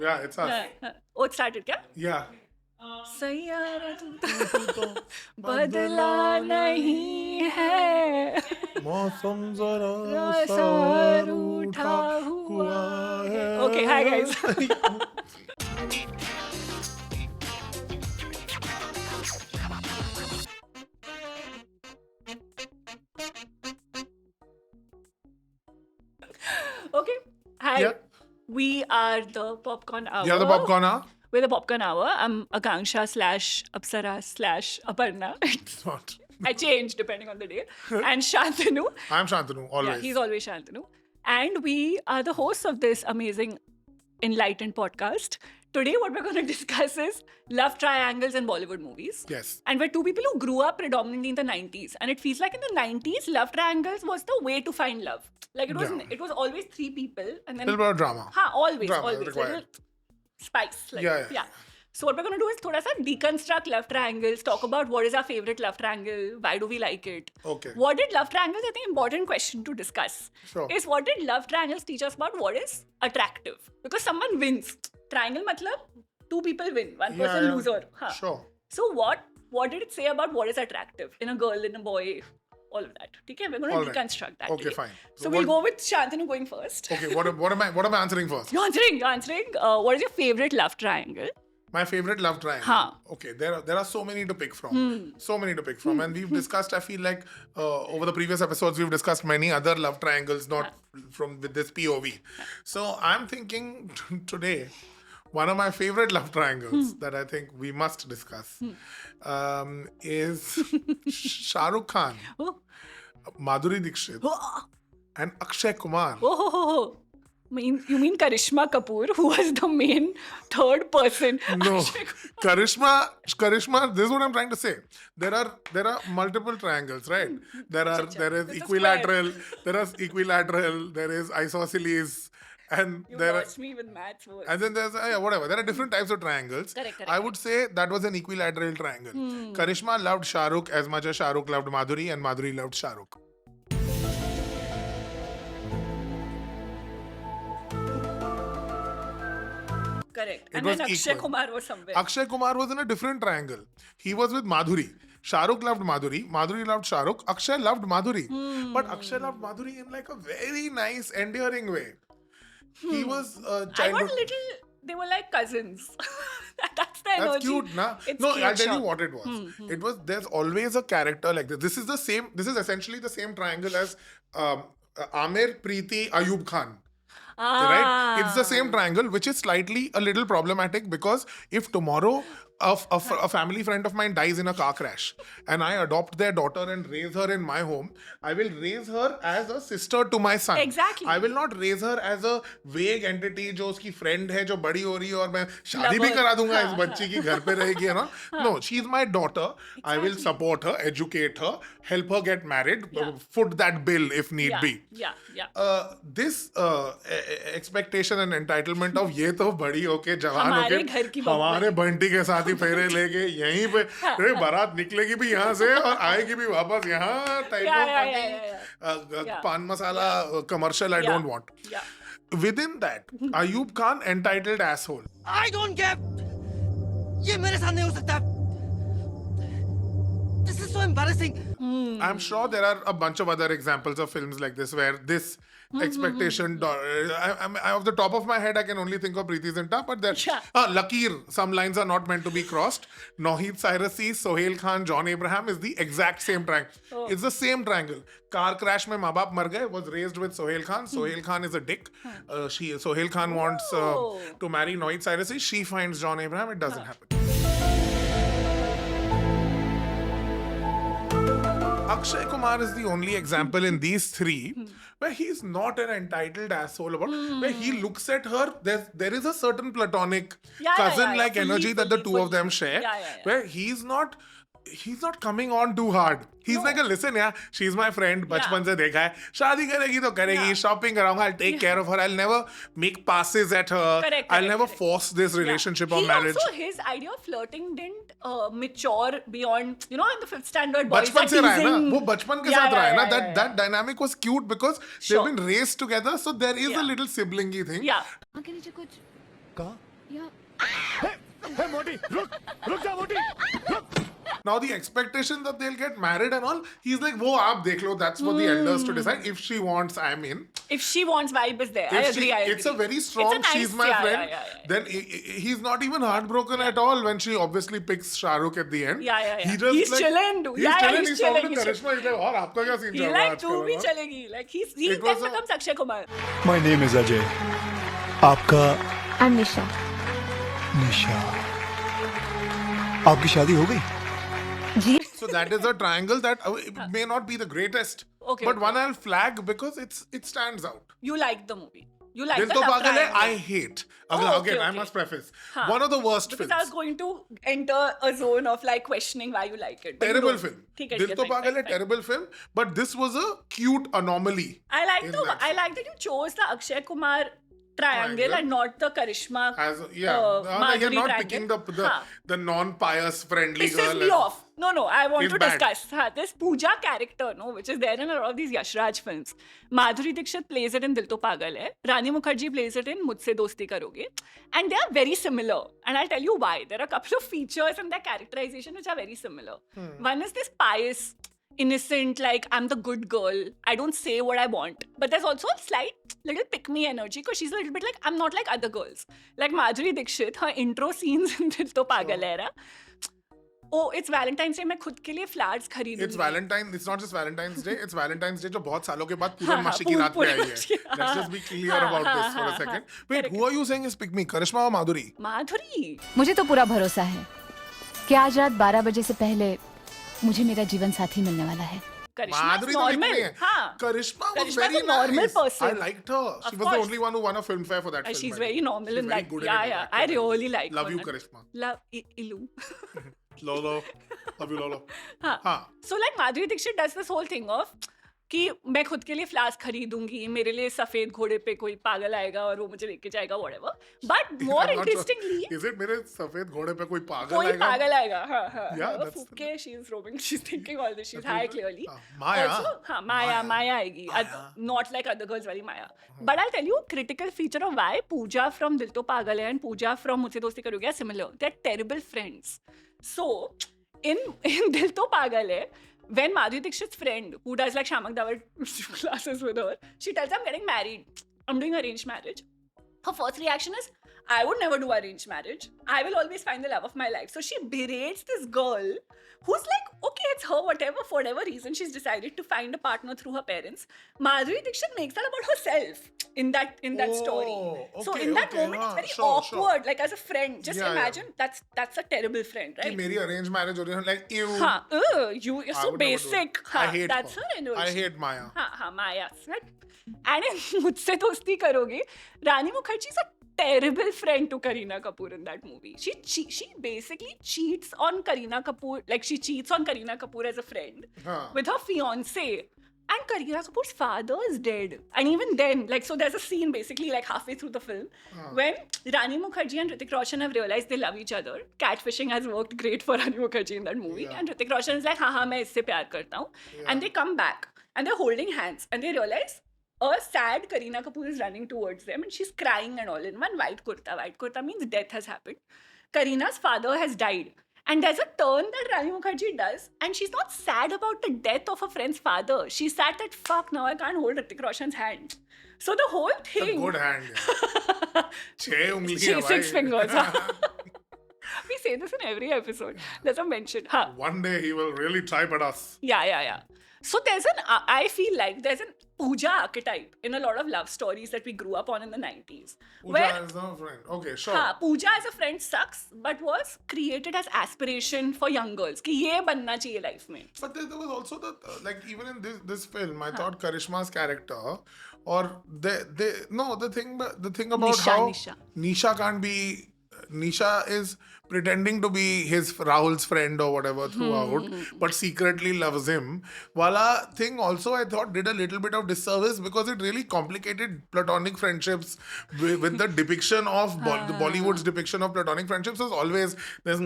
Yeah, it's us. Oh, it started क्या? Yeah. Saiyaara तू तो बदला नहीं है मौसम जरा सा सर रूठा उठा हुआ है. Okay, hi guys. Okay, hi. Yeah. We are the Popcorn Hour. Yeah, the popcorn, huh? We're the Popcorn Hour. I'm Akanksha / Apsara / Aparna. It's not. I change depending on the day. And Shantanu. I'm Shantanu, always. Yeah, he's always Shantanu. And we are the hosts of this amazing, enlightened podcast. Today, what we're going to discuss is love triangles in Bollywood movies. Yes. And we're two people who grew up predominantly in the 90s. And it feels like in the 90s, love triangles was the way to find love. Like it was, Yeah. it was always three people. And then, Little bit of drama. always, Drama always. required. Little spice. Like, Yeah. So what we're going to do is thoda sa deconstruct love triangles, talk about what is our favorite love triangle, why do we like it. Okay. What did love triangles, I think important question to discuss, Sure. is what did love triangles teach us about what is attractive? Because someone wins. Triangle matlab, two people win, one person Yeah. loser. Huh. Sure. So what did it say about what is attractive in a girl, in a boy, all of that? Okay, we're going All to right. deconstruct that. Okay, today. fine. So So we'll what- go with Shantanu going first. Okay, what am I answering first? You're answering. What is your favorite love triangle? My favorite love triangle. Huh. Okay, there are so many to pick from. So many to pick from. And we've discussed, I feel like, over the previous episodes, we've discussed many other love triangles, not from with this POV. So I'm thinking today, one of my favorite love triangles that I think we must discuss is Shah Rukh Khan, Oh. Madhuri Dixit, Oh. and Akshay Kumar. Oh. You mean Karishma Kapoor, who was the main third person? No, Karishma. This is what I'm trying to say. There are multiple triangles, right? There is It's a equilateral. There is isosceles, and You there are, lost me with maths. Words. and then there's whatever. There are different types of triangles. Correct. I would say that was an equilateral triangle. Karishma loved Shah Rukh as much as Shah Rukh loved Madhuri, and Madhuri loved Shah Rukh. Correct. It And was then Akshay equal. Kumar was somewhere. Akshay Kumar was in a different triangle. He was with Madhuri. Shah Rukh loved Madhuri. Madhuri loved Shah Rukh. Akshay loved Madhuri. But Akshay loved Madhuri in like a very nice, endearing way. He was I got childhood. a little. They were like cousins. That's the energy. That's cute, na? It's No, cute, I'll tell sure. you what it was. It was, there's always a character like this. This is the same. This is essentially the same triangle as Amir, Preeti, Ayub Khan. Ah. Right? It's the same triangle, which is slightly a little problematic because if tomorrow a family friend of mine dies in a car crash and I adopt their daughter and raise her in my home, I will raise her as a sister to my son. Exactly. I will not raise her as a vague entity जो उसकी friend है जो बड़ी हो रही है और मैं शादी भी Lover. करा दूंगा इस बच्ची की घर पे रहेगी है ना. No, she is my daughter. I will support her, educate her, help her get married, Yeah. foot that bill if need Yeah. be. Yeah. This expectation and entitlement of ये तो बड़ी होके जवान हमारे होके घर की बहू हमारे बंटी के साथ ही फेरे लेके यहीं पे अरे बारात निकलेगी भी यहाँ से और आएगी भी वापस यहाँ टाइप Yeah. ऑफ पान मसाला commercial I Yeah. don't want. Yeah. Within that, Ayub Khan entitled asshole. I don't care. ये मेरे साथ नहीं हो सकता. This is so embarrassing. I'm sure there are a bunch of other examples of films like this where this expectation, off the top of my head, I can only think of Preeti Zinta, but there, Yeah. Lakir, some lines are not meant to be crossed. Nauheed Cyrus, Sohail Khan, John Abraham is the exact same triangle. Oh. It's the same triangle. Car crash mein maa baap mar gaye, was raised with Sohail Khan. Sohail Khan is a dick. Sohail Khan wants Oh. to marry Nauheed Cyrus. She finds John Abraham. It doesn't happen. Akshay Kumar is the only example in these three where he's not an entitled asshole about where he looks at her. There is a certain platonic Yeah, cousin-like fully, energy that the two fully. of them share, Yeah. where he's not coming on too hard. He's like, listen, yeah, she's my friend. बचपन से देखा है. शादी करेगी तो करेगी. Yeah. Shopping कराऊंगा. I'll take care of her. I'll never make passes at her. Correct, I'll never correct. force this relationship or He marriage. Also, his idea of flirting didn't mature beyond, in the fifth standard boys बचपन are से रहा है ना teasing. वो बचपन के Yeah, साथ रहा है yeah, ना yeah, that yeah. that dynamic was cute because Sure. they've been raised together so there is Yeah. a little siblingy thing. Yeah. आगे नीचे कुछ कहाँ? हे मोटी रुक जा मोटी रुक Now the expectation that they'll get married and all, he's like, "Wo aap dekh lo, that's for the elders to decide. If she wants, I'm in." If she wants, vibe is there. I If agree. I agree. it's a very strong, It's a nice- she's my yeah, friend. yeah, yeah. Then he's not even heartbroken at all when she obviously picks Shah Rukh at the end. Yeah. He just He's chilling, dude. He's Yeah, chilling. he's He's talking chilling, to he's Karishma. He's like, "और आपका क्या scene He चल रहा है like आजकल?" too भी ना? चलेगी. Like he It then was a- becomes Akshay Kumar. My name is Ajay आपका I'm Nisha. निशा आपकी शादी हो गई जी So that is a triangle that it may not be the greatest, Okay, but okay. one I'll flag because it stands out. You like the movie. You like Dil the To love Pagal Hai, I triangle. hate. Oh, okay, Again, I okay. must preface. Huh. One of the worst Because films. I was going to enter a zone of like questioning why you like it. But you Terrible don't. film. ठीक है, Dil ठीक To है, fine, Pagal Hai, fine, fine. terrible film. But this was a cute anomaly. I like in the that I film. like that you chose the Akshay Kumar triangle Triangle. and not the Karishma. As Uh, you're Madhuri not triangle. picking the Huh. the non-pious friendly Pisses girl. me as- off. No, I want It's to bad. discuss this Pooja character, which is there in a lot of these Yashraj films. Madhuri Dixit plays it in Dil To Pagal Hai. Rani Mukherjee plays it in Mujhse Dosti Karoge. And they are very similar. And I'll tell you why. There are a couple of features in their characterization which are very similar. One is this pious, innocent, like, I'm the good girl. I don't say what I want. But there's also a slight little pick-me energy because she's a little bit like, I'm not like other girls. Like Madhuri Dixit, her intro scenes in Dil To Pagal Hai. Oh, it's Valentine's Day. मैं खुद के लिए flowers खरीदूंगी. It's Valentine. It's not just Valentine's Day. It's Valentine's Day जो बहुत सालों के बाद पूरे हाँ, माशी की रात में आई है. पूर्णिमासी, Let's just be clear about this for a second. Wait, who are you saying is pick me? Karishma or Madhuri? माधुरी. मुझे तो पूरा भरोसा है कि आज रात 12 बजे से पहले मुझे मेरा जीवन साथी मिलने वाला है करिश्मा Madhuri तो pick normal. me है. हाँ. Karishma was Karishma is very a normal nice. person. I liked her. She Of was the course. only one who won a Filmfare for that film. She's by the very way. normal She's in very that. good Yeah, in it, yeah. acting. I really like Love her. you, Karishma. Love Ilu. Lolo. Love you, Lolo. हाँ. हाँ. So like Madhuri Dixit does this whole thing of कि मैं खुद के लिए flowers खरीदूंगी, मेरे लिए सफेद घोड़े पे कोई पागल आएगा और वो मुझे लेके जाएगा whatever. But more I'm not sure. interestingly, Is it मेरे सफेद घोड़े पे कोई पागल कोई आएगा? पागल आएगा. हाँ. Yeah, वो that's- फूक के she's roaming, she's thinking all this, she's high clearly. Maya. Also, हाँ, Maya आएगी. Not like other girls वाली Maya. But I'll tell you, critical feature of why Pooja from Dil To Pagal Hai and Pooja from Mujhse Dosti Karoge are similar. They're terrible friends. So, in Dil To Pagal Hai, when Madhuri Dixit's friend, who does like Shamak Davar classes with her, she tells her, I'm getting married. I'm doing arranged marriage. Her first reaction is, I would never do arranged marriage. I will always find the love of my life. So she berates this girl who's like, okay, it's her, whatever, for whatever reason, she's decided to find a partner through her parents. Madhuri Dixit makes that about herself in that story. So okay, in that okay, moment, it's very sure, awkward, like as a friend. Just Yeah, imagine that's a terrible friend, कि right? मेरी arranged marriage हो रही है, like ew. Huh, you're I so would never do it. basic. I Huh, hate that's her. her energy. I hate Maya. हाँ, Maya. Right? And in मुझसे दोस्ती करोगे, Rani Mukherjee is a terrible friend to Kareena Kapoor in that movie. She basically cheats on Kareena Kapoor, like she cheats on Kareena Kapoor as a friend Huh. with her fiance. And Kareena Kapoor's father is dead. And even then, like, so there's a scene basically like halfway through the film when Rani Mukherjee and Hrithik Roshan have realized they love each other. Catfishing has worked great for Rani Mukherjee in that movie. Yeah. And Hrithik Roshan is like, हाँ, मैं इससे प्यार करता हूँ. And they come back and they're holding hands and they realize a sad Kareena Kapoor is running towards them and she's crying and all in one white kurta. White kurta means death has happened. Kareena's father has died. And there's a turn that Rani Mukherjee does, and she's not sad about the death of her friend's father. She's sad that, fuck, now I can't hold Hrithik Roshan's hand. So the whole It's a thing... good hand. Yeah. 6 उंगलियां Six भाई. fingers. We say this in every episode. There's a mention. Huh. One day he will really tribe at us. Yeah. So there's I feel like there's an Pooja archetype in a lot of love stories that we grew up on in the 90s. Pooja is a friend. Okay, sure. हाँ, Pooja as a friend sucks, but was created as aspiration for young girls कि ये बनना चाहिए life में. But there was also the like even in this film, I thought Karishma's character or the thing about Nisha, how Nisha. Nisha can't be. Nisha is pretending to be his Rahul's friend or whatever throughout, but secretly loves him. Wala thing also I thought did a little bit of disservice because it really complicated platonic friendships with the depiction of the Bollywood's depiction of platonic friendships was always there's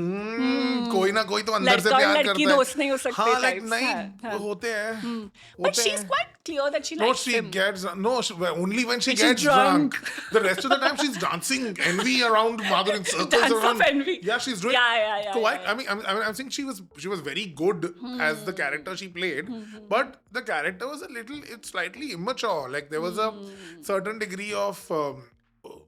कोई ना कोई तो अंदर से प्यार करता लड़की है. दोस्त नहीं हो सकते हाँ, like types, नहीं हाँ. होते हैं. But होते she's हैं. quite clear that she No, likes she him. gets only when she When she's gets drunk. The rest of the time she's dancing envy around Madhuri in circles Dance of around. envy. Yeah, she's doing. Yeah, So yeah. I mean, I'm saying she was very good as the character she played, but the character was it's slightly immature. Like there was a certain degree of.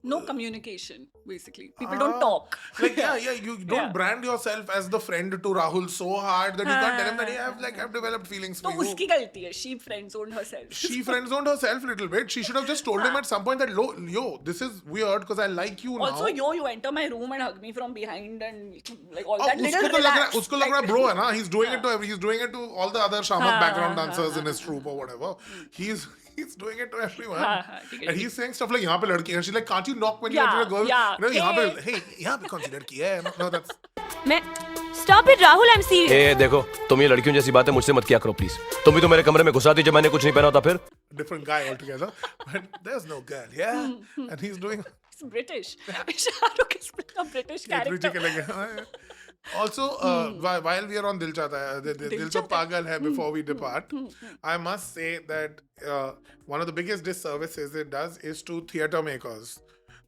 No communication, basically. People don't talk. Like you don't brand yourself as the friend to Rahul so hard that you can't tell him that I've developed feelings तो for you. उसकी गलती है. She friend zoned herself. She friend zoned herself a little bit. She should have just told him at some point that, yo, this is weird because I like you Also, now. you enter my room and hug me from behind and like all Oh, that little relax. उसको लग रहा है bro है ना. He's doing it to all the other shaman background dancers in his troupe or whatever. He's doing it to everyone. ठीक है, And he's saying stuff like यहाँ पे लड़की है. She's like, can't you knock when you enter a girl? No, यहाँ पे hey यहाँ पे कौन सी लड़की है? No, that's मैं stop it Rahul I am serious ए देखो तुम ये लड़कियों जैसी बातें मुझसे मत किया करो प्लीज. तुम भी तो मेरे कमरे में घुसा दी जब मैंने कुछ नहीं पहना था फिर. different guy altogether. But there's no girl, yeah. And he's doing. It's British. Shahrukh is playing a British character. रुचि के लगे. Also, while we are on Dil Chahta Hai, Dil To Pagal Hai, before we depart, I must say that one of the biggest disservices it does is to theatre makers.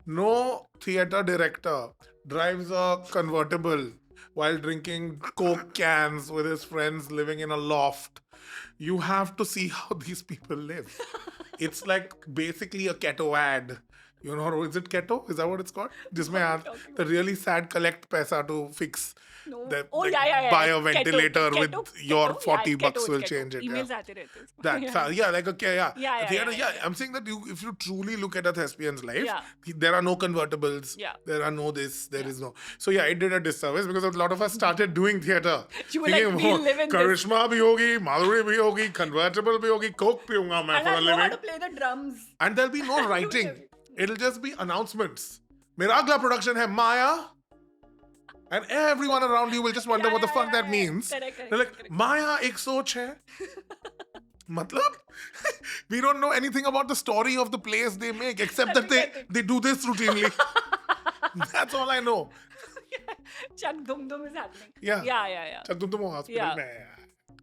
No theatre director drives a convertible while drinking Coke cans with his friends living in a loft. You have to see how these people live. It's like basically a keto ad. You know, is it keto? Is that what it's called? जिसमें आप the really sad collect पैसा to fix. No. That, Oh, like, yeah. buy a Keto, ventilator with keto, your keto, 40 yeah, bucks keto, will keto. change it. Emails Yeah. आते रहते हैं. That, like okay, yeah. Yeah, Theater, yeah. I'm saying that if you truly look at a thespian's life, Yeah. there are no convertibles. Yeah. There are no this. There is no. So yeah, it did a disservice because a lot of us started doing theater. You were like, Thinking, we live in this. Karishma bhi hogi, Madhuri bhi hogi, convertible bhi hogi, Coke piyunga main And for I a know how living. to play the drums. And there'll be no writing. It'll just be announcements. मेरा अगला production है Maya. And everyone around you will just wonder what the fuck that means. Correct, They're like, correct. Maya एक सोच है. मतलब? We don't know anything about the story of the plays they make except that they do this routinely. That's all I know. Chuck Dum Dum is happening. Yeah. Yeah. चक दुम तुम hospital Yeah. में है.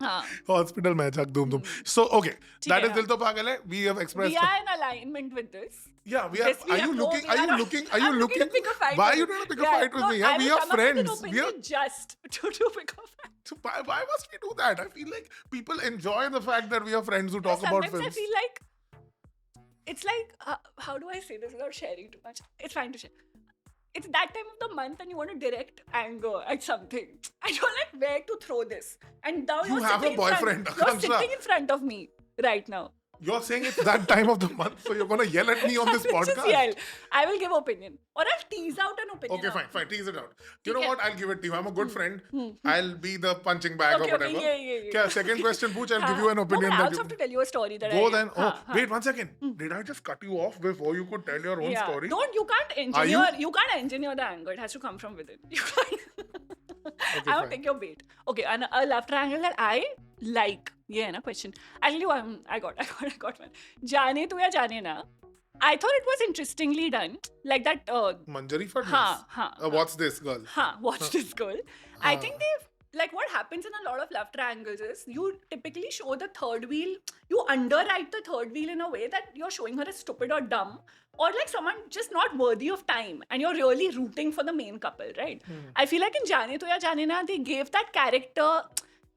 हाँ. Hospital में चक दुम तुम. So okay, that है, is दिल तो पागल है. We have expressed. We are in alignment with this. Yeah, we are. Yes, we Are have you no- looking? we Are you not- looking? Are I'm you looking looking? to pick a fight Why are with you you. trying to pick a Yeah, fight with no, me? Yeah, I we will are come up with an friends. We are. opinion just to pick a fight. So why must we do that? I feel like people enjoy the fact that we are friends who talk about Sometimes I films. feel like it's like how do I say this without sharing too much? It's fine to share. It's that time of the month and you want to direct anger at something. And you're like, where to throw this? And now You you're have a sitting in boyfriend, front, you're Akanksha. sitting in front of me right now. You're saying it's that time of the month, so you're gonna yell at me on this Just podcast. yell. I will give opinion. Or I'll tease out an opinion. Okay, fine. Tease it out. You know Okay. what? I'll give it to you. I'm a good friend. I'll be the punching bag Okay, or whatever. yeah. Okay, second question, Pooch. I'll give you an opinion. No, I that also you... have to tell you a story that Go I... then. Oh, wait 1 second. Did I just cut you off before you could tell your own Yeah. story? You can't you? can't engineer the anger. It has to come from within. You can't. I fine. won't take your bait. Okay, and a love triangle that I like. Yeah, na question. I'll tell you I got one. Jaane tu ya jaane na. I thought it was interestingly done. Like that Manjari Fadnis? हाँ. What's this girl? Watch this girl. I think they've like what happens in a lot of love triangles is you typically show the third wheel, you underwrite the third wheel in a way that you're showing her as stupid or dumb or like someone just not worthy of time and you're really rooting for the main couple, right? I feel like in Jaane To Ya Jaane Na, they gave that character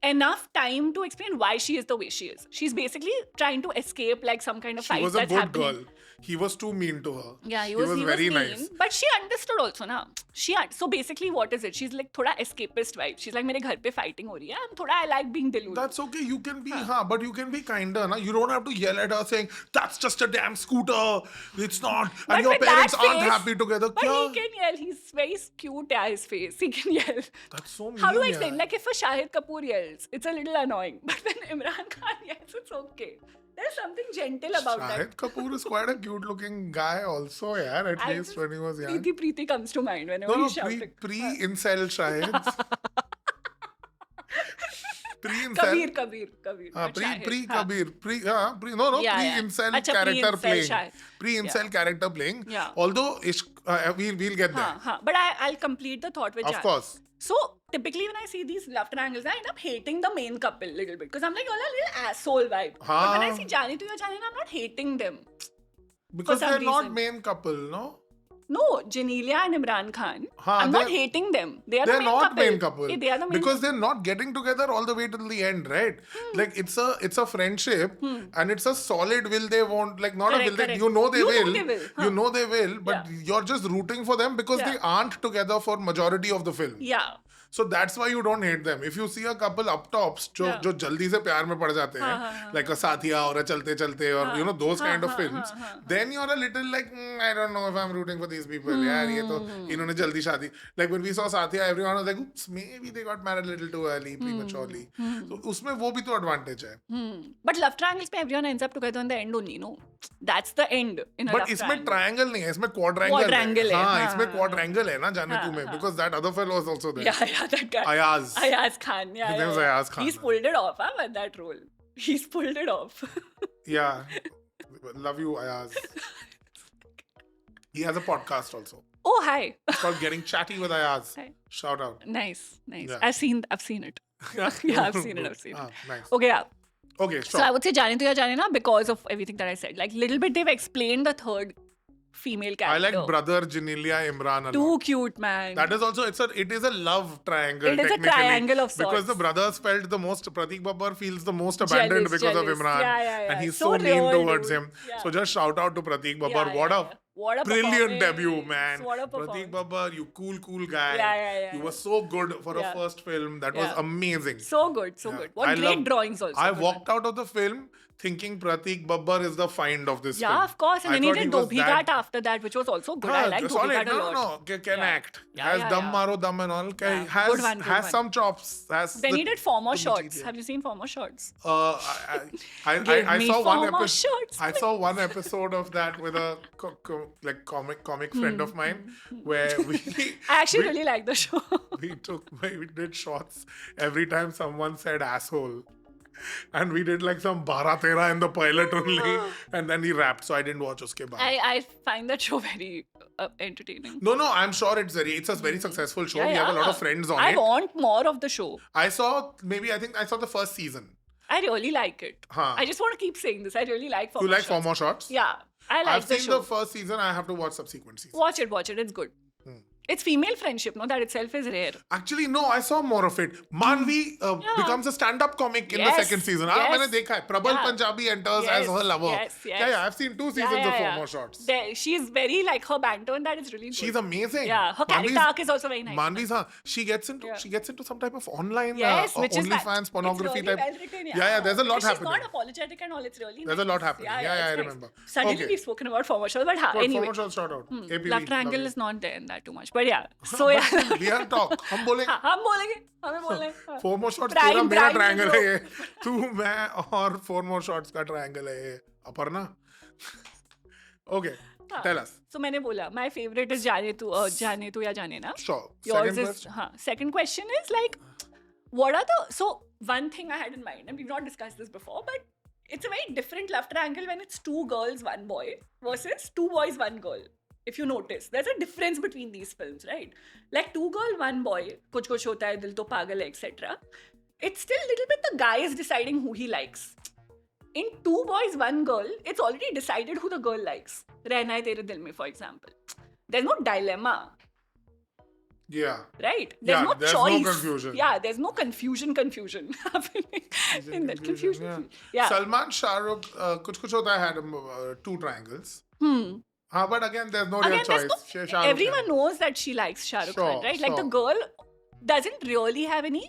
enough time to explain why she is the way she is. She's basically trying to escape like some kind of She fight was a that's good happening. girl. He was too mean to her. Yeah, he was very mean, nice. But she understood also, na. So basically, what is it? She's like thoda escapist vibe. She's like, मेरे घर पे fighting हो रही है. And thoda I like being delulu. That's okay. You can be, but you can be kinder. Na? You don't have to yell at her saying, that's just a damn scooter. It's not. But And your with parents that aren't face- happy together. But Kya? he can yell. He's very cute. Yeah, his face. He can yell. That's so mean. How do I yaar. explain? Like if a Shahid Kapoor yells, it's a little annoying. But when Imran Khan yells, it's okay. There's something gentle about that. Shahid Kapoor is quite a cute-looking guy, also. Yeah, at I least just- when he was young. Preeti comes to mind whenever No, he's shouting. pre-incel Shahid. Pre-incel. Kabir. हाँ, Shahid, pre-Kabir, Yeah, yeah. pre-incel अच्छा, character pre-incel playing. Shahid. Pre-incel Yeah. character playing. Yeah. Although, we'll get there. But I'll complete the thought with Of Shahid. course. So typically when I see these love triangles, I end up hating the main couple a little bit because I'm like, you're a little asshole vibe. But when I हाँ. see Jaane Tu Ya Jaane Na, I'm not hating them. Because some they're not reason. main couple, no? No, Janelia and Imran Khan. हाँ, I'm not they're- hating them. They are the They're main not couple. main couple. Yeah, they are the main Because they're not getting together all the way till the end, right? Like it's a friendship and it's a solid will they won't, like not Correct, a will they, correct. you know they You know will. they will, huh. You know they will, but Yeah. you're just rooting for them because Yeah. they aren't together for majority of the film. Yeah. So that's why you don't hate them. If you see a couple up tops जो जल्दी से प्यार में पड़ जाते हैं, like a साथिया और a चलते चलते और you know those kind of films, then you're a little like I don't know if I'm rooting for these people. यार ये तो इन्होंने जल्दी शादी. Like when we saw Saathiya, everyone was like, oops, maybe they got married a little too early, prematurely. So उसमें वो भी तो advantage है. But love triangles पे everyone ends up together in the end only, no? That's the end in a But love इसमें triangle. triangle नहीं है, इसमें quadrangle Quadrangle है. है, हाँ, हाँ, इसमें हाँ, quadrangle है ना जाने तू में, because that other fellow was also there. Yeah, that guy. Ayaz. Ayaz Khan. Yeah, His yeah, name was yeah. Ayaz Khan. He's pulled it off, huh, with that role. He's pulled it off. Yeah. Love you, Ayaz. He has a podcast also. Oh, hi. It's called Getting Chatty with Ayaz. Hi. Shout out. Nice. Yeah. I've seen it. Yeah, I've seen it. Ah, nice. Okay, yeah. Okay, So sure. I would say Jaane Tu Ya Jaane Na because of everything that I said. Like little bit they've explained the third female I character. like brother Janelia Imran a Too lot. cute, man. That is also it is a love triangle. It is a technically, triangle of because sorts. the brothers felt the most. Pratik Babbar feels the most abandoned Jealous, because of jealous. Imran, Yeah. and he's So so, mean real, towards dude. him. Yeah. So just shout out to Pratik Babbar. Yeah. What a brilliant performance. debut, man. What a Pratik performance. Babbar, you cool guy. Yeah. You were so good for Yeah. a first film. That was Yeah. amazing. So good, so Yeah. good. What I great loved- drawings also. I Good walked out of the film thinking Pratik Babbar is the find of this film. Yeah, of course. And I then he thought did was Dobhigat that- after that, which was also good. I Haan, like solid. Dobhigat a lot. No, can Yeah. act. Yeah, Has yeah, dum yeah. maro dum and all. Yeah. Has Good one. some chops. Has Then the- he did former the shots. material. Have you seen former shots? I me saw one former episode. shots, I saw one episode of that with a comic friend of mine, where we I actually we, really like the show. we did shots every time someone said asshole. And we did like some Bara Tera in the pilot only, and then he rapped. So I didn't watch uske baad. I find that show very entertaining. No, I'm sure it's a very successful show. We have a lot of friends on I it. want more of the show. I think I saw the first season. I really like it. Huh. I just want to keep saying this. I really like former You like shots. former shots? Yeah, I like I've the seen show. the first season. I have to watch subsequent seasons. Watch it. It's good. It's female friendship, no? That itself is rare. Actually, no, I saw more of it. Manvi becomes a stand-up comic in the Yes, second season. yes. मैंने देखा है. Prabal Yeah. Punjabi enters as her lover. Yes. Yeah, I've seen 2 seasons of Former Shots. She's very like her banter and that is really good. She's amazing. Yeah, her character Manvi's- arc is also very nice. Manvi's, she gets into some type of online Yes, which is OnlyFans pornography it's really type. well written, Yeah, there's a lot Because happening. She's not apologetic and all. It's really There's a nice. lot happening. Yeah, I it's remember. Suddenly Okay. we've spoken about former shows, but But anyway. Former Shots shout out. APB, Love triangle love is not there in that too much, but yeah. So yeah. you. We are talk. हम बोलेंगे. हाँ, हम बोलेंगे हमें बोलना है हाँ. Four more shots Prime, तेरा मेरा prime ट्रायंगल video. है ये तू मैं और फोर मोर शॉट्स का ट्रायंगल है ये Aparna okay tell us So मैंने बोला my favorite is जाने तू या जाने ना. Sure. Yours Second is question. हाँ. Second question is like, what are the one thing I had in mind, and we've not discussed this before, but it's a very different love triangle when it's 2 girls, 1 boy versus 2 boys, 1 girl. If you notice, there's a difference between these films, right? Like 2 girl, 1 boy, kuch kuch hota hai, dil to pagal hai, etc. It's still a little bit the guy is deciding who he likes. In 2 boys, 1 girl, it's already decided who the girl likes. Rehna hai tere dil mein, for example. There's no dilemma. Yeah. Right? Yeah, no there's no choice. confusion. Yeah, there's no confusion happening in that confusion. Yeah. Salman Shahrukh कुछ कुछ होता है had 2 triangles. हाँ, but again there's no real Again, choice. there's Shah Rukh everyone Khan. knows that she likes Shah Rukh Sure, Khan, right? Like the sure. girl doesn't really have any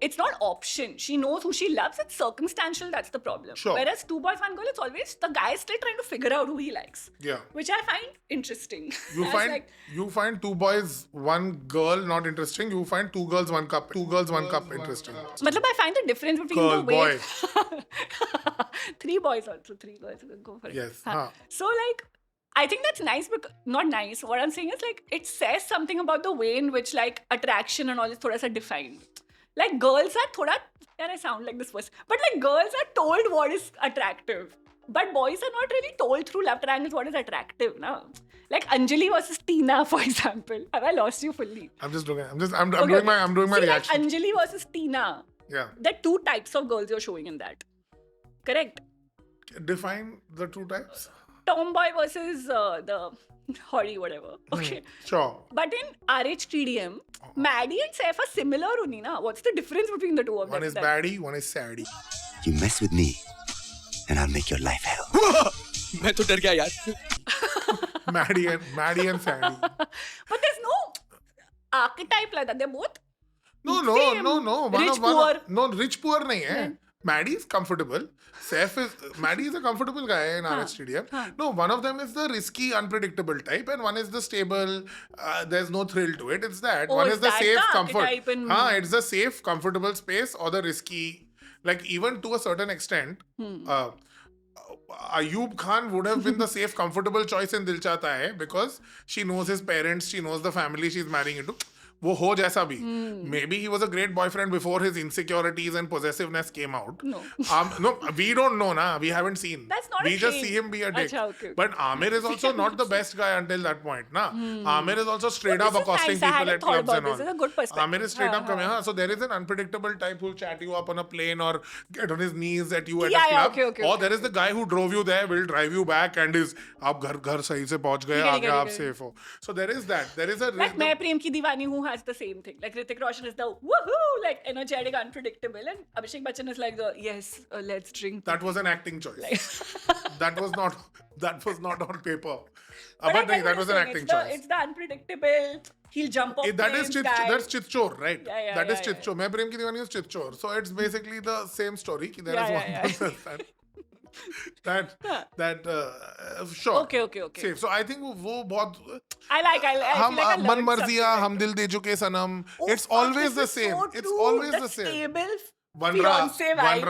it's not option. She knows who she loves. It's circumstantial. That's the problem. Sure. Whereas 2 boys, 1 girl, it's always the guy is still trying to figure out who he likes. Yeah. Which I find interesting. You As find like, you find 2 boys, 1 girl not interesting. You find 2 girls, 1 cup. 2 girls, 1 cup interesting. matlab, I find the difference between Girl, the way boy. 3 boys also, 3 girls. Go for it. Yes, Huh. huh. So like, I think that's nice, because not nice. What I'm saying is like, it says something about the way in which like attraction and all is thoda sa defined. Like girls are thoda, and I sound like this person, but like girls are told what is attractive, but boys are not really told through love triangles what is attractive. No, like Anjali versus Tina, for example. Have I lost you fully? I'm doing my See, reaction. Like Anjali versus Tina. Yeah. There are 2 types of girls you're showing in that. Correct? Define the 2 types. Tomboy versus the Hori, whatever. Okay. Sure. But in RHTDM, Maddie and Saif are similar only, na? What's the difference between the 2 of them? One is then? baddie, one is saddie. You mess with me, and I'll make your life hell. मैं तो डर गया यार. Maddie and saddie. But there's no archetype like that. They're both No. Same. Rich, poor. No, rich poor nahi hai. Maddie is comfortable. Maddie is a comfortable guy in RHTDM. No, one of them is the risky, unpredictable type, and one is the stable. There's no thrill to it. It's that. Oh, One is is the that safe the comfort. archetype in- It's the safe, comfortable space, or the risky. Like even to a certain extent, Ayub Khan would have been the safe, comfortable choice in Dil Chahta Hai, because she knows his parents, she knows the family she's marrying into. वो हो जैसा भी. Maybe he was a great boyfriend before his insecurities and possessiveness came out. No. No, we don't know, na. We haven't seen. That's not we a just thing. see him be a dick. Acha, okay. But Amir is also not the best guy until that point, na. Amir is also straight This up is accosting nice. I people hadn't at thought clubs about and all. this. This is a good perspective. Amir is straight up coming. हाँ. So there is an unpredictable type who'll chat you up on a plane or get on his knees at you at Yeah, a yeah, club. okay, Or okay. there is the guy who drove you there, will drive you back and is आप घर सही से पहुंच गए, ठीक है, आगे ठीक है, आप ठीक है. safe हो. So there is that. There is a Like मैं प्रेम की दीवानी हूँ has the same thing. Like Hrithik Roshan is the woohoo, like energetic, unpredictable, and Abhishek Bachchan is like the yes, let's drink. that was an acting choice. that was not on paper. But I But get that what was you're an saying. acting It's choice. It's the unpredictable. He'll jump off planes, guy. That's Chitchor, right? Yeah, That is yeah. Chitchor. मैं प्रेम की दीवानी is Chitchor. So it's basically the same story. कि there is Yeah, one yeah. person that sure. Okay. Safe. So I think वो बहुत I feel like I हम learned मन मर्जिया something. हम दिल दे चुके सनम. Oh, It's fuck, always this the is same. so It's true. always the same. Stable Vanraj, fiancé vibe.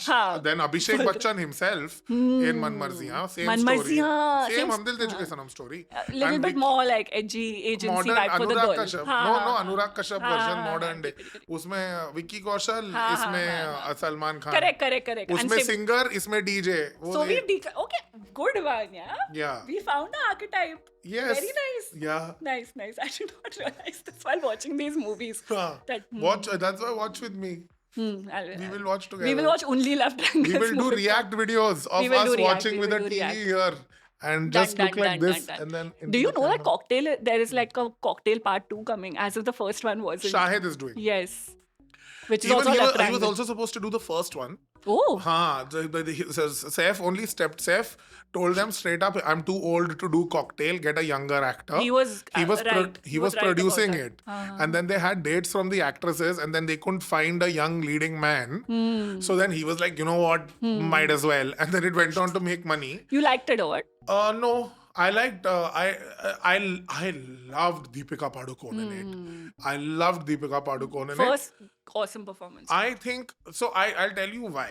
हाँ. then Abhishek Bachchan himself in Man Marziyan, same Man story. Marziyan, Same same Hum Dil De Chuke Sanam story. A little And bit more like edgy agency modern vibe for the Anurag girl. Kashyap. हाँ, No, हाँ, Anurag Kashyap हाँ, version, हाँ, modern हाँ, day. ठीक है. उसमें विक्की कौशल, हाँ, इसमें सलमान खान. Correct. And उसमें same- सिंगर, इसमें DJ. So okay, good one, yeah. Yeah. We found the archetype. Yes. Very nice. Yeah. Nice. I did not realize this while watching these movies. That, That's why watch with me. We will watch together. We will watch only Love Triangles. We will do movies. react videos of We will us do react, watching we with will a do TV react. here and Done, just look done, like done, this done. and then. into Do you the know that camera. Cocktail? There is like a Cocktail Part 2 coming, as if the first one wasn't. Shahid is doing. Yes. Which is Even also he Love was Triangle. also supposed to do the first one. Oh. Saif only stepped. Saif told them straight up, "I'm too old to do Cocktail. Get a younger actor." He was, He was right. he He was was right producing about it, that. and then they had dates from the actresses, and then they couldn't find a young leading man. So then he was like, you know what, might as well, and then it went on to make money. You liked it or what? No, I liked. I loved Deepika Padukone in it. I loved Deepika Padukone in it. First awesome performance. I think so. I'll tell you why.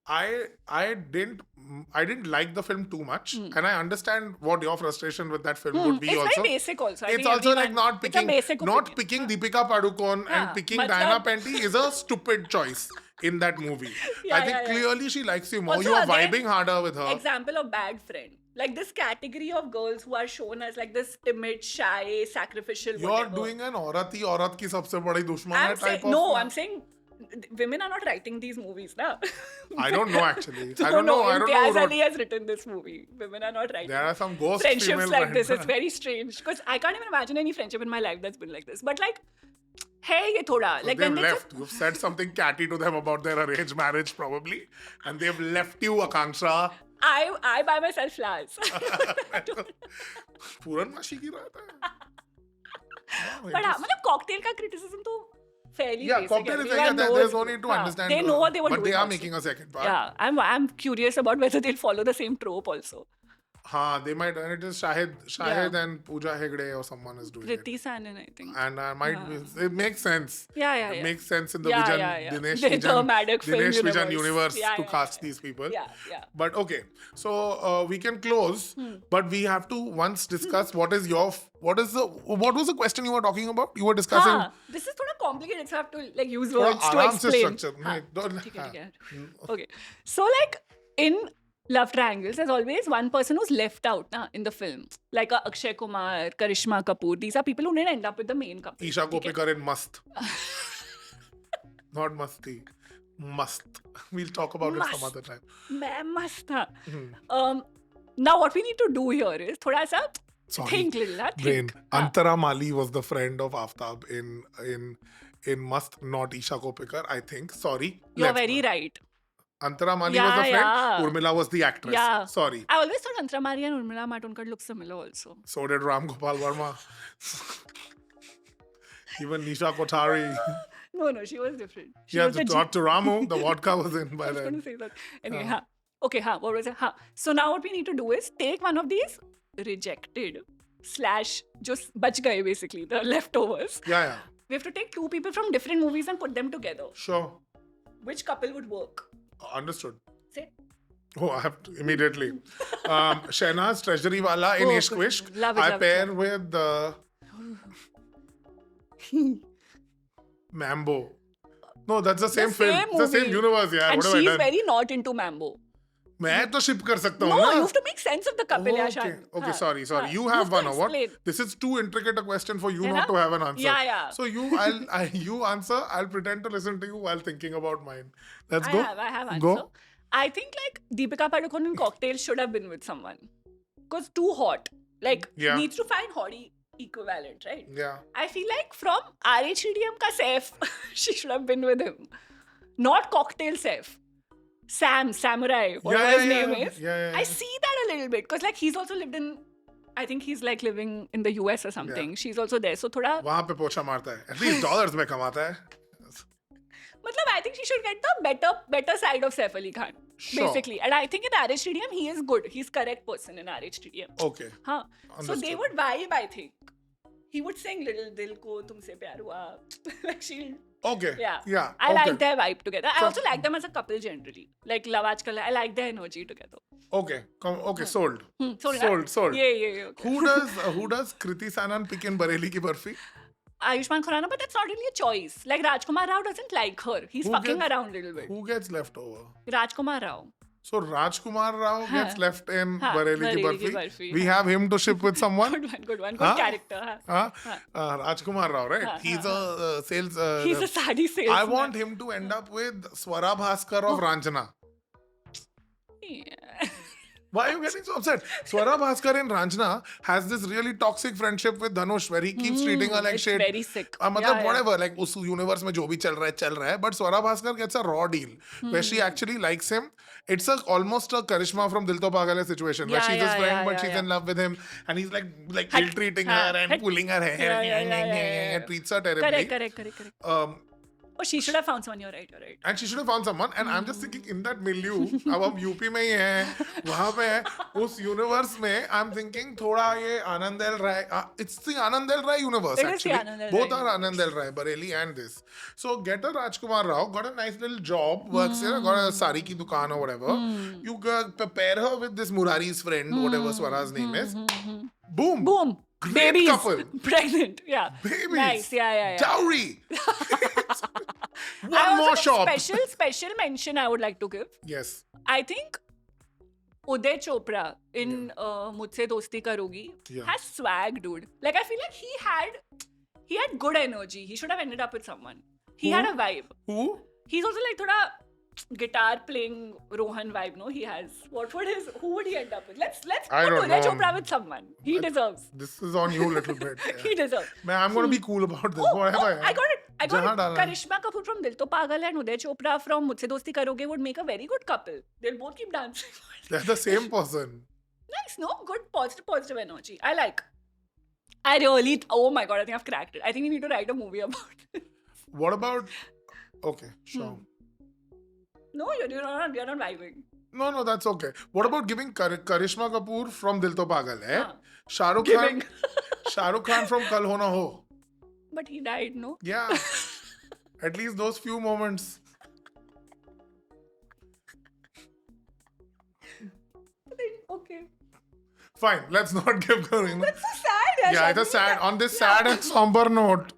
I didn't like the film too much, and I understand what your frustration with that film would be. It's also, very basic also. I it's think also like everyone- not it's a picking basic opinion. Deepika Padukone and Yeah, picking matlab- Diana Penty is a stupid choice in that movie. Yeah, I think yeah. clearly she likes you more. Also, You are again, vibing harder with her. Example of bad friend. Like this category of girls who are shown as like this timid, shy, sacrificial. You're whatever. doing an औरत की सबसे बड़ी दुश्मन है I'm saying, type of. no, I'm saying women are not writing these movies, na. I don't know actually. I I don't know. I don't know. Imtiaz who wrote- Ali has written this movie. Women are not writing. There are some ghost friendships female like this. friends. It's very strange because I can't even imagine any friendship in my life that's been like this. But like, hey, ye thoda like They've when they left. You've said something catty to them about their arranged marriage, probably, and they've left you, Akanksha. I buy myself flowers. पूरन माशी की रात है. But हाँ, मतलब cocktail का criticism तो fairly Yeah, basic. Cocktail is Everyone there's knows- no need to हाँ, understand. They know what they were but doing. they are also. making a second part. Yeah, I'm curious about whether they'll follow the same trope also. They might, and it is Shahid Yeah. and Pooja Hegde or someone is doing it. Kriti Sanon, I think. And it makes sense. Yeah. It makes sense in the Yeah, Vijan, yeah, yeah. Dinesh The Vijan, Maddock film Dinesh Vijan universe. universe Yeah, to yeah, cast yeah. these people. Yeah. But okay, so we can close, Hmm. but we have to once discuss what was the question you were talking about? You were discussing. हाँ, this is थोड़ा complicated, so I have to like use थोड़ा words to आराम से explain. structure. हाँ, नहीं, don't- ठीक है, हाँ. ठीक है. Okay, so like in love triangles, there's always one person who's left out in the film. Like Akshay Kumar, Karishma Kapoor. These are people who didn't end up with the main couple. Isha ठीक है? Kopikar in Mast. Not Masti. Must. We'll talk about it some Must. other time. मैं मस्त था. Hmm. Now what we need to do here is थोड़ा सा Sorry. think little, think. Brain. हाँ. Antara Mali was the friend of Aftab in Mast, not Isha Kopikar, I think. Sorry. You're Let's very go. right. Antara Mali Yeah, was the friend. yeah. Urmila was the actress. Yeah. Sorry. I always thought Antara Mari and Urmila Matondkar look similar also. So did Ram Gopal Verma. Even Nisha Kothari. No, she was different. She Yeah, was the not to Ramu. The vodka was in by I was going to then. say that. Anyway, okay, what was it? So now what we need to do is take one of these rejected / just bach gaye basically, the leftovers. Yeah. We have to take two people from different movies and put them together. Sure. Which couple would work? Understood. Say. Oh, I have to immediately. Shehnaz Treasury Wala in Oh, Ishq good. Vishk. Love it, I love it, pair love with Mambo. No, that's the same The film. same It's the same movie. universe, yeah. And What have I she's done? very not into Mambo. मैं तो ship कर सकता हूँ No, ना. you have to make sense of the couple, Oh, Yashan. okay, sorry. हाँ. You have one or what? explain. This is too intricate a question for you है not ना? to have an answer. Yeah. So you answer. I'll pretend to listen to you while thinking about mine. Let's go. I have answer. Go. I think like Deepika Padukone in Cocktail should have been with someone. Because too hot. Like Yeah. needs to find hottie equivalent, right? Yeah. I feel like from RHDM ka Saif, she should have been with him. Not Cocktail Saif. Samurai, whatever his name is. Yeah. I see that a little bit because like he's also lived in, I think he's like living in the US or something. Yeah. She's also there. So thoda, वहाँ पे पोछा मारता है. At least dollars में कमाता है. matlab, I think she should get the better side of Saif Ali Khan. Sure. Basically. And I think in RHDM, he is good. He's correct person in RHDM. Okay. Huh. So they Understood. would vibe, I think. He would sing Little Dil Ko Tumse Pyar Hua. Like she'll... Okay. Yeah. I okay. like their vibe together. I So- also like them as a couple generally. Like Love Aajkal, I like their energy together. Okay. Okay. Sold. Sold. Yeah. Okay. Who does Kriti Sanon pick in Bareilly Ki Barfi? Ayushmann Khurrana, but that's not really a choice. Like Rajkumar Rao doesn't like her. He's Who fucking gets- around a little bit. Who gets left over? Rajkumar Rao. So Rajkumar Rao gets left in हाँ, Bareilly Ki Bareilly Ki Barfi. Barfi, We हाँ. have him to ship with someone. Good one. Good Huh? character. Huh? Rajkumar Rao, right? He's a sales. He's a sadi salesman. I want him to end up with Swara Bhaskar of Ranjana. Yeah. Why are you getting so upset? Swara Bhaskar in Ranjana has this really toxic friendship with Dhanush where he keeps treating her like it's shit. very sick. मतलब Yeah. whatever, like उस universe में जो भी चल रहा है, but Swara Bhaskar gets a raw deal where she actually likes him. It's almost a Karishma from Dil To Pagal Hai situation where Yeah, she's his yeah, friend yeah, but yeah, she's yeah. in love with him and he's like Hut. ill-treating हाँ, her and hut. pulling her hair Yeah. treats her terribly. Correct. Oh, she should have found someone. You're right. And she should have found someone. And I'm just thinking in that milieu, अब हम UP में ही हैं, वहाँ पे है, उस universe में, I'm thinking थोड़ा ये Anand L Rai, it's the Anand L Rai universe It is the actually. Anand L Both Rai are Anand L Rai, Bareilly and this. So get a Rajkumar Rao, got a nice little job, works here, got a sari ki dukaan or whatever. You pair her with this Murari's friend, whatever Swara's name is. Boom. Great Babies. couple. Pregnant. Yeah. Babies. Nice. Yeah. Dowry. I One also more think shop. special mention I would like to give. Yes. I think Uday Chopra in Mujhse Dosti Karogi Yeah. has swag, dude. Like I feel like he had good energy. He should have ended up with someone. He had a vibe. Who? He's also like thoda guitar playing Rohan vibe. No, he has. Who would he end up with? Let's I put don't Uday know. Chopra with someone. He deserves. This is on you a little bit. He deserves. Man, I'm going to be cool about this. Oh, What have I got it. Jahan dalna hai. Karishma Kapoor from Dil To Pagal and Uday Chopra from Mujhse Dosti Karoge would make a very good couple. They'll both keep dancing. They're the same person. Nice, no? Good, positive energy. I like. Oh my god, I think I've cracked it. I think we need to write a movie about it. What about? Okay, sure. No, you're not vibing. No, that's okay. What about giving Karishma Kapoor from Dil To Pagal hai? हाँ. Shah Rukh Giving. Khan, Shah Rukh Khan from Kal Ho Na Ho. But he died, no? Yeah, at least those few moments. Okay. Fine, let's not give Karishma. That's so sad, yaar. Yeah, it's a sad. On this sad and somber note,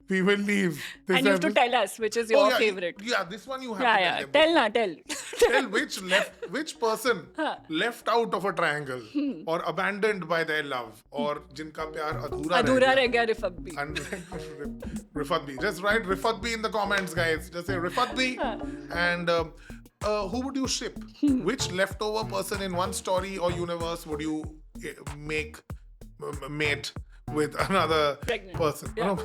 we will leave. This And you have to episode- tell us which is your yeah, favorite. Yeah, this one you have Yeah, to yeah. tell them. Tell. Tell which person हाँ. left out of a triangle or abandoned by their love or जिनका प्यार अधूरा Adhura reh gaya Rifat bhi. And Rifat B. Just write Rifat B in the comments, guys. Just say Rifat B. And who would you ship? Which leftover person in one story or universe would you make mate with another Pregnant. person? Yeah.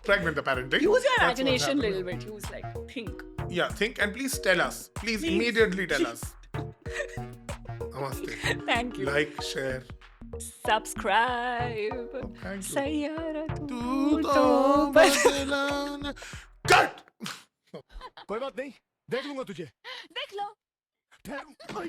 Pregnant, apparently. Use your That's what's imagination a happening. little bit. Use like, think. Yeah, think and please tell us. Please immediately tell us. Namaste. Thank you. Like, share. Subscribe. Thank you. Sayyara tu तू to तो bas- बदलाना. Cut! कोई बात नहीं, देख लूंगा तुझे. देख लो. ठहरो.